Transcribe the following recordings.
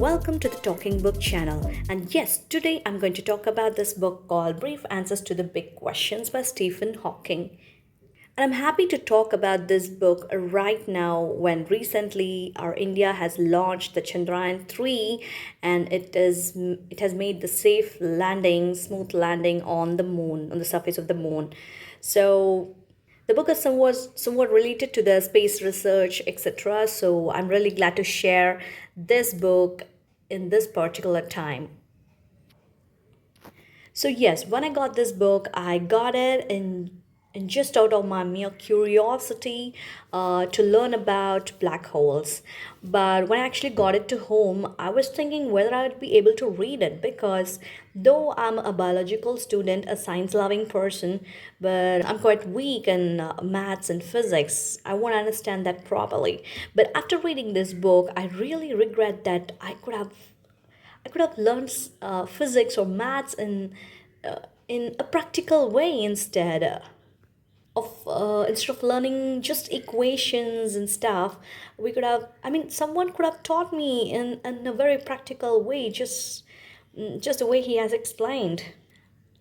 Welcome to the Talking Book channel. And yes, today I'm going to talk about this book called Brief Answers to the Big Questions by Stephen Hawking. And I'm happy to talk about this book right now when recently our India has launched the Chandrayaan 3 and it has made the safe landing, smooth landing on the moon, on the surface of the moon. So the book is somewhat related to the space research, etc. So I'm really glad to share this book in this particular time. So yes, when I got this book, I got it in just out of my mere curiosity to learn about black holes. But when I actually got it to home, I was thinking whether I would be able to read it because though I'm a biological student, a science-loving person, but I'm quite weak in maths and physics. I won't understand that properly. But after reading this book, I really regret that I could have learned physics or maths in a practical way instead of learning just equations and stuff. We could have, I mean, someone could have taught me in a very practical way, just the way he has explained.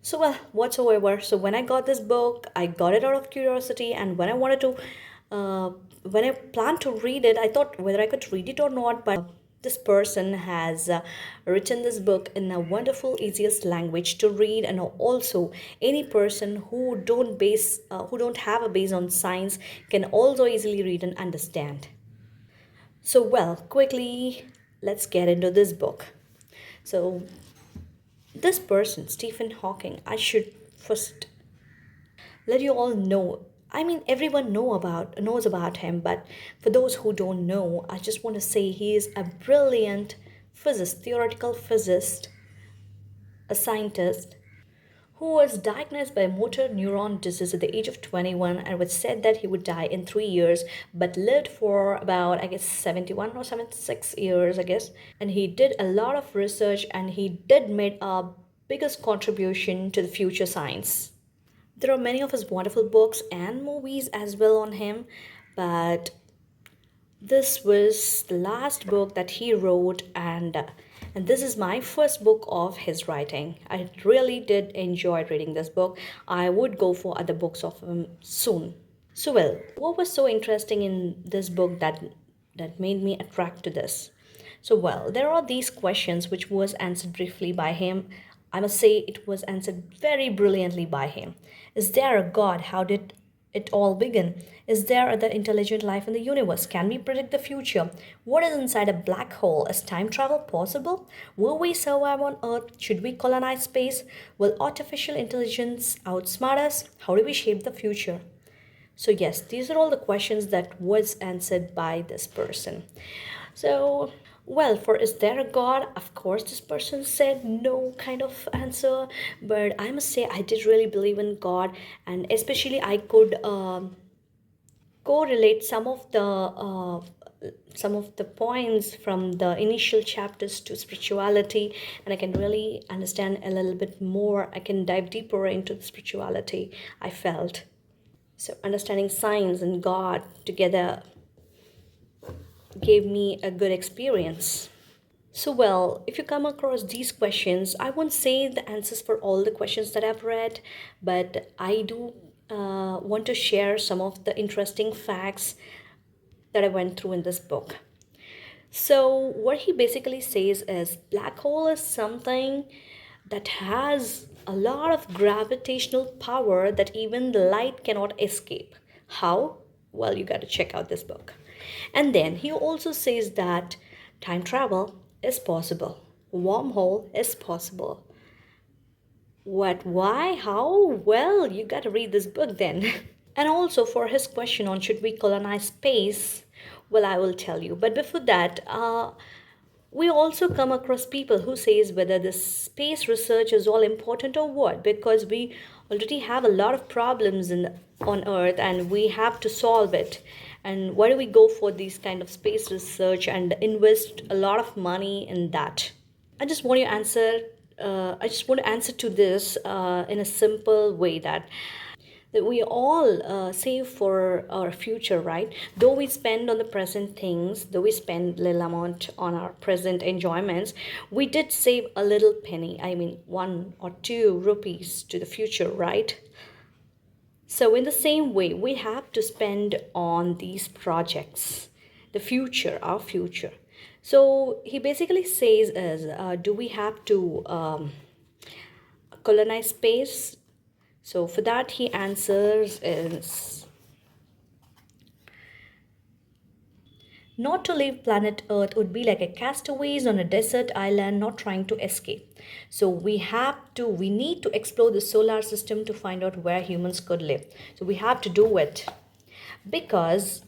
So, well, whatsoever. So, when I got this book, I got it out of curiosity, and when I planned to read it, I thought whether I could read it or not. But this person has written this book in a wonderful, easiest language to read, and also any person who don't have a base on science can also easily read and understand. So, well, quickly, let's get into this book. So, this person, Stephen Hawking, I should first let you all know. I mean, everyone knows about him, but for those who don't know, I just want to say he is a brilliant physicist, theoretical physicist, a scientist who was diagnosed by motor neuron disease at the age of 21 and was said that he would die in 3 years, but lived for about, I guess, 71 or 76 years, I guess. And he did a lot of research and he did make a biggest contribution to the future science. There are many of his wonderful books and movies as well on him, but this was the last book that he wrote, and this is my first book of his writing. I really did enjoy reading this book. I would go for other books of him soon. So well, what was so interesting in this book that made me attract to this? So well, there are these questions which was answered briefly by him. I must say it was answered very brilliantly by him. Is there a God? How did it all begin? Is there other intelligent life in the universe? Can we predict the future? What is inside a black hole? Is time travel possible? Will we survive on Earth? Should we colonize space? Will artificial intelligence outsmart us? How do we shape the future? So yes, these are all the questions that was answered by this person. So, well, for is there a God? Of course, this person said no kind of answer, but I must say I did really believe in God, and especially I could correlate some of the points from the initial chapters to spirituality, and I can really understand a little bit more. I can dive deeper into the spirituality I felt. So, understanding science and God together gave me a good experience. So, well, if you come across these questions, I won't say the answers for all the questions that I've read, but I do want to share some of the interesting facts that I went through in this book. So, what he basically says is black hole is something that has a lot of gravitational power that even the light cannot escape. How? Well, you got to check out this book. And then he also says that time travel is possible, wormhole is possible. What, why, how? Well, you got to read this book then. And also for his question on should we colonize space, well, I will tell you. But before that, we also come across people who says whether the space research is all important or what, because we already have a lot of problems on Earth and we have to solve it. And why do we go for these kind of space research and invest a lot of money in that? I just want you to answer. I just want to answer to this in a simple way that that we all save for our future, right? Though we spend on the present things, though we spend little amount on our present enjoyments, we did save a little penny. I mean, 1 or 2 rupees to the future, right? So, in the same way, we have to spend on these projects, the future, our future. So, he basically says is, do we have to colonize space? So, for that, he answers is not to leave planet Earth would be like a castaways on a desert island not trying to escape. So we need to explore the solar system to find out where humans could live. So we have to do it because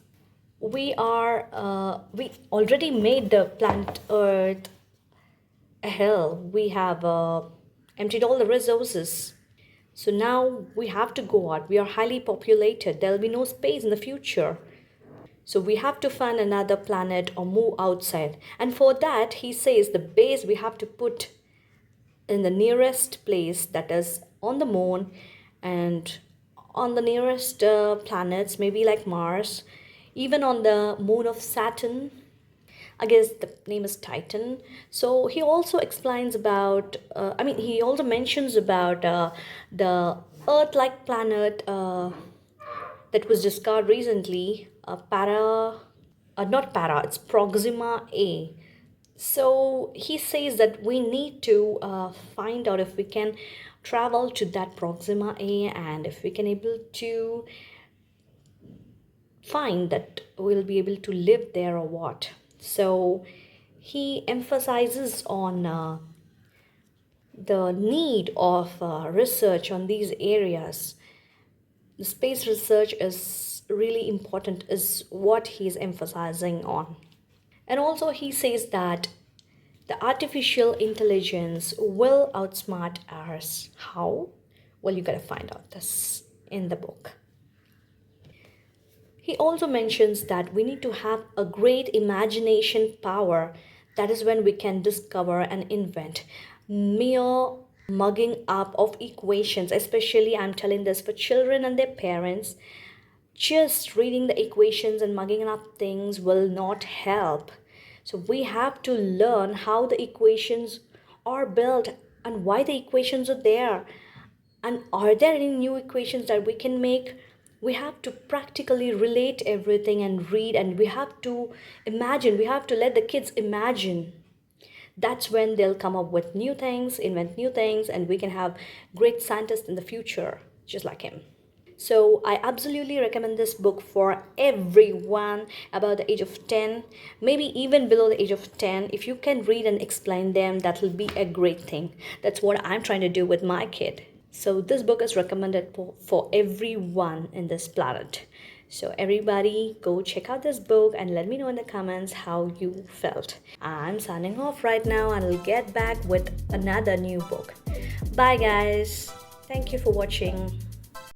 we already made the planet Earth a hell. We have emptied all the resources. So now we have to go out. We are highly populated. There'll be no space in the future. So we have to find another planet or move outside. And for that, he says the base we have to put in the nearest place, that is on the moon and on the nearest planets, maybe like Mars, even on the moon of Saturn. I guess the name is Titan. So he also explains about, he also mentions about the Earth like planet that was discovered recently, not para, it's Proxima A. So he says that we need to find out if we can travel to that Proxima A, and if we can able to find that we'll be able to live there or what. So he emphasizes on the need of research on these areas. The space research is really important, is what he's emphasizing on. And also he says that the artificial intelligence will outsmart ours. How? Well, you gotta find out this in the book. He also mentions that we need to have a great imagination power. That is when we can discover and invent. Mere mugging up of equations, especially I'm telling this for children and their parents, just reading the equations and mugging up things will not help. So we have to learn how the equations are built and why the equations are there. And are there any new equations that we can make? We have to practically relate everything and read, and we have to imagine. We have to let the kids imagine. That's when they'll come up with new things, invent new things, and we can have great scientists in the future, just like him. So I absolutely recommend this book for everyone about the age of 10, maybe even below the age of 10. If you can read and explain them, that will be a great thing. That's what I'm trying to do with my kid. So this book is recommended for everyone in this planet. So everybody go check out this book and let me know in the comments how you felt. I'm signing off right now and I'll get back with another new book. Bye guys. Thank you for watching.